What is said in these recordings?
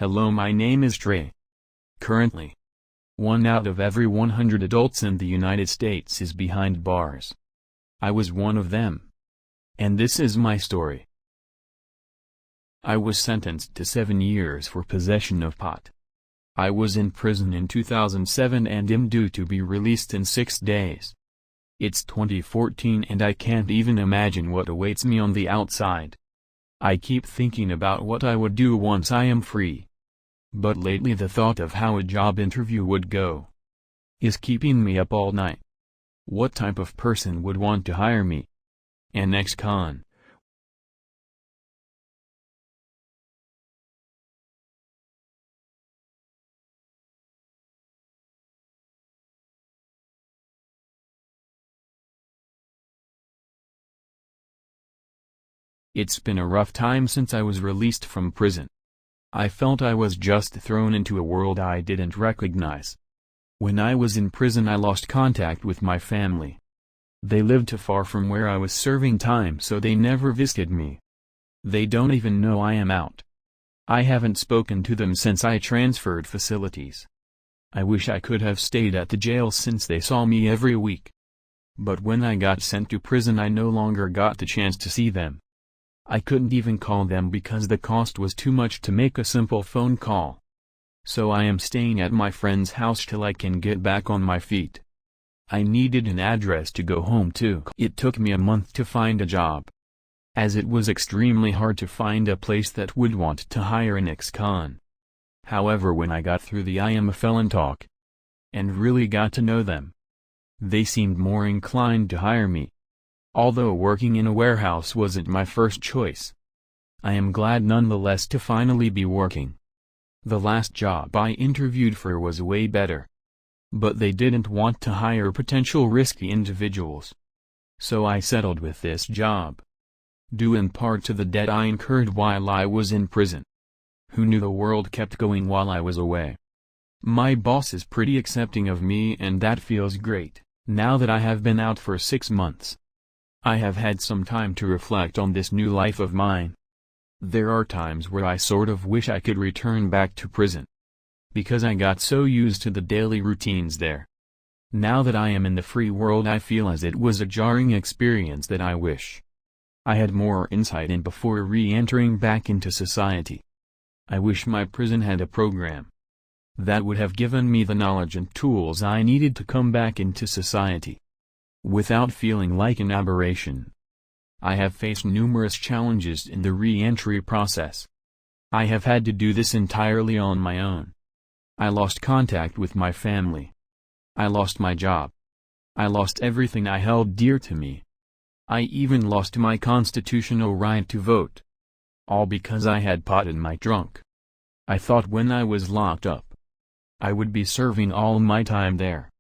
Hello, my name is Trey. Currently, 1 out of every 100 adults in the United States is behind bars. I was one of them. And this is my story. I was sentenced to 7 years for possession of pot. I was in prison in 2007 and am due to be released in 6 days. It's 2014 and I can't even imagine what awaits me on the outside. I keep thinking about what I would do once I am free. But lately the thought of how a job interview would go is keeping me up all night. What type of person would want to hire me? An ex-con. It's been a rough time since I was released from prison. I felt I was just thrown into a world I didn't recognize. When I was in prison I lost contact with my family. They lived too far from where I was serving time, so they never visited me. They don't even know I am out. I haven't spoken to them since I transferred facilities. I wish I could have stayed at the jail since they saw me every week. But when I got sent to prison I no longer got the chance to see them. I couldn't even call them because the cost was too much to make a simple phone call. So I am staying at my friend's house till I can get back on my feet. I needed an address to go home to. It took me a month to find a job, as it was extremely hard to find a place that would want to hire an ex-con. However, when I got through the I am a felon talk and really got to know them, they seemed more inclined to hire me. Although working in a warehouse wasn't my first choice, I am glad nonetheless to finally be working. The last job I interviewed for was way better. But they didn't want to hire potential risky individuals. So I settled with this job, due in part to the debt I incurred while I was in prison. Who knew the world kept going while I was away? My boss is pretty accepting of me and that feels great. Now that I have been out for 6 months, I have had some time to reflect on this new life of mine. There are times where I sort of wish I could return back to prison, because I got so used to the daily routines there. Now that I am in the free world I feel as it was a jarring experience that I wish I had more insight in before re-entering back into society. I wish my prison had a program that would have given me the knowledge and tools I needed to come back into society without feeling like an aberration. I have faced numerous challenges in the re-entry process. I have had to do this entirely on my own. I lost contact with my family. I lost my job. I lost everything I held dear to me. I even lost my constitutional right to vote. All because I had pot in my trunk. I thought when I was locked up, I would be serving all my time there.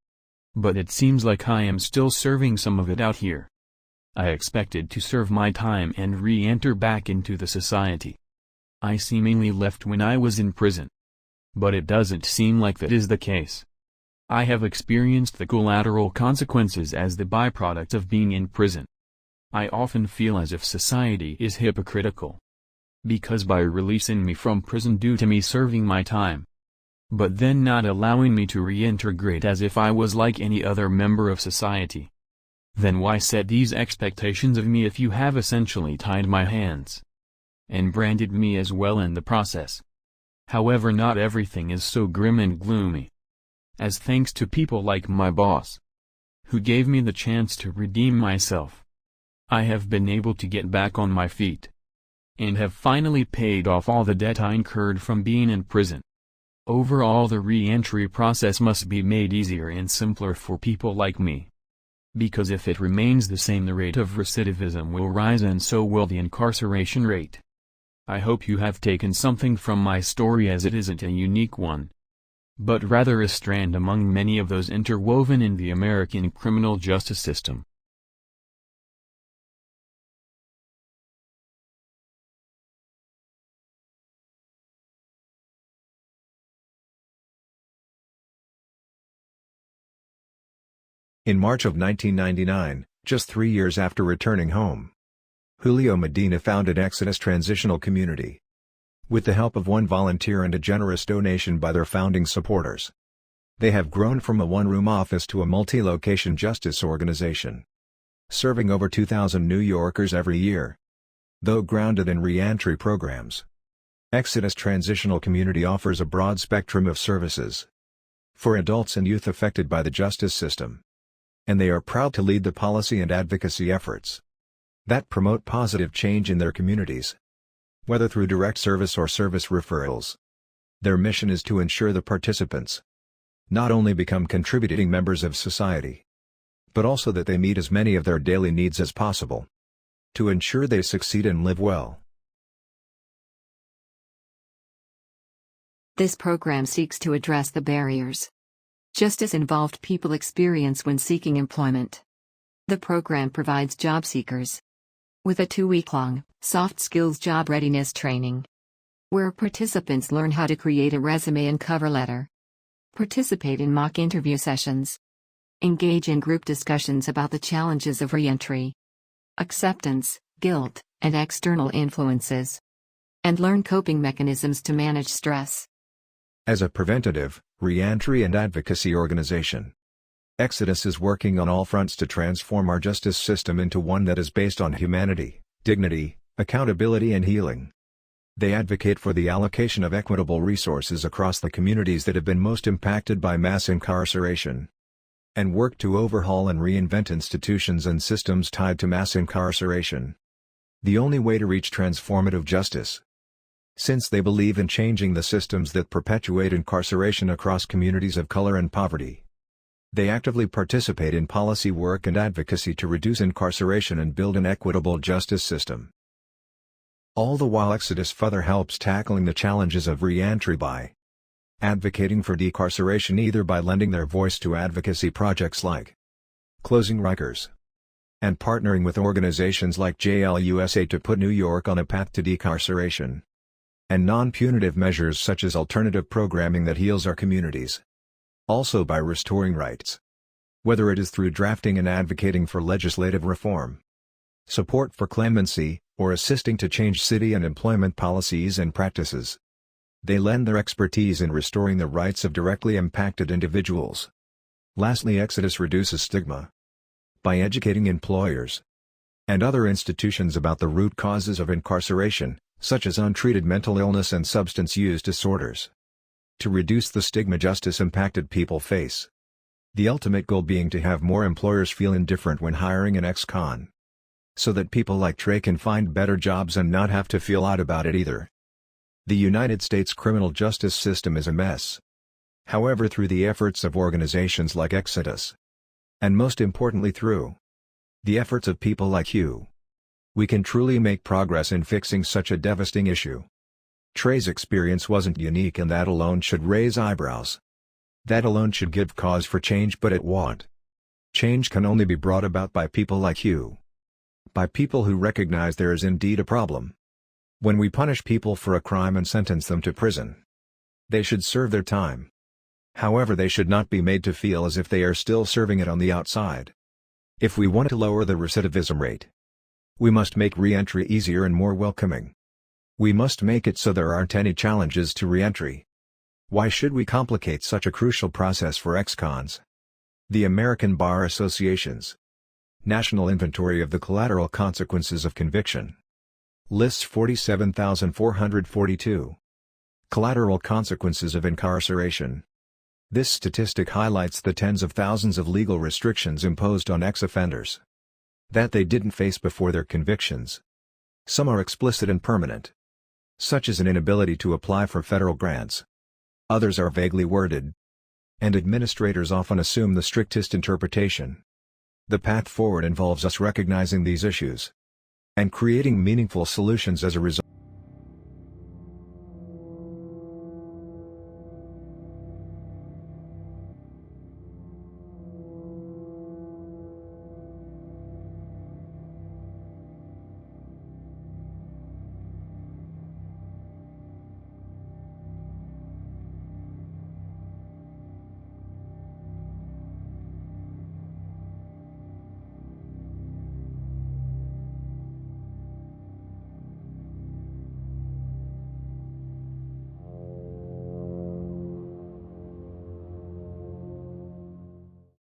But it seems like I am still serving some of it out here. I expected to serve my time and re-enter back into the society I seemingly left when I was in prison. But it doesn't seem like that is the case. I have experienced the collateral consequences as the byproduct of being in prison. I often feel as if society is hypocritical, because by releasing me from prison due to me serving my time, but then not allowing me to reintegrate as if I was like any other member of society, then why set these expectations of me if you have essentially tied my hands and branded me as well in the process? However, not everything is so grim and gloomy, as thanks to people like my boss, who gave me the chance to redeem myself, I have been able to get back on my feet, and have finally paid off all the debt I incurred from being in prison. Overall, the re-entry process must be made easier and simpler for people like me. Because if it remains the same, the rate of recidivism will rise and so will the incarceration rate. I hope you have taken something from my story, as it isn't a unique one, but rather a strand among many of those interwoven in the American criminal justice system. In March of 1999, just 3 years after returning home, Julio Medina founded Exodus Transitional Community. with the help of one volunteer and a generous donation by their founding supporters. They have grown from a one-room office to a multi-location justice organization, serving over 2,000 New Yorkers every year. Though grounded in reentry programs, Exodus Transitional Community offers a broad spectrum of services for adults and youth affected by the justice system. And they are proud to lead the policy and advocacy efforts that promote positive change in their communities, whether through direct service or service referrals. Their mission is to ensure the participants not only become contributing members of society, but also that they meet as many of their daily needs as possible, to ensure they succeed and live well. This program seeks to address the barriers justice-involved people experience when seeking employment. The program provides job seekers with a 2-week-long, soft skills job readiness training, where participants learn how to create a resume and cover letter, participate in mock interview sessions, engage in group discussions about the challenges of reentry, acceptance, guilt, and external influences, and learn coping mechanisms to manage stress. As a preventative, reentry and advocacy organization, Exodus is working on all fronts to transform our justice system into one that is based on humanity, dignity, accountability and healing. They advocate for the allocation of equitable resources across the communities that have been most impacted by mass incarceration, and work to overhaul and reinvent institutions and systems tied to mass incarceration. The only way to reach transformative justice, since they believe in changing the systems that perpetuate incarceration across communities of color and poverty. They actively participate in policy work and advocacy to reduce incarceration and build an equitable justice system. All the while Exodus further helps tackling the challenges of reentry by advocating for decarceration, either by lending their voice to advocacy projects like Closing Rikers, and partnering with organizations like JLUSA to put New York on a path to decarceration, and non-punitive measures such as alternative programming that heals our communities. Also by restoring rights, whether it is through drafting and advocating for legislative reform, support for clemency, or assisting to change city and employment policies and practices. They lend their expertise in restoring the rights of directly impacted individuals. Lastly, Exodus reduces stigma by educating employers and other institutions about the root causes of incarceration, such as untreated mental illness and substance use disorders, to reduce the stigma justice-impacted people face. The ultimate goal being to have more employers feel indifferent when hiring an ex-con, so that people like Trey can find better jobs and not have to feel odd about it either. The United States criminal justice system is a mess. However, through the efforts of organizations like Exodus, and most importantly through the efforts of people like you, we can truly make progress in fixing such a devastating issue. Trey's experience wasn't unique, and that alone should raise eyebrows. That alone should give cause for change, but it won't. Change can only be brought about by people like you. By people who recognize there is indeed a problem. When we punish people for a crime and sentence them to prison, they should serve their time. However, they should not be made to feel as if they are still serving it on the outside. If we want to lower the recidivism rate, we must make reentry easier and more welcoming. We must make it so there aren't any challenges to reentry. Why should we complicate such a crucial process for ex-cons? The American Bar Association's National Inventory of the Collateral Consequences of Conviction lists 47,442 collateral consequences of incarceration. This statistic highlights the tens of thousands of legal restrictions imposed on ex-offenders that they didn't face before their convictions. Some are explicit and permanent, such as an inability to apply for federal grants. Others are vaguely worded, and administrators often assume the strictest interpretation. The path forward involves us recognizing these issues and creating meaningful solutions as a result.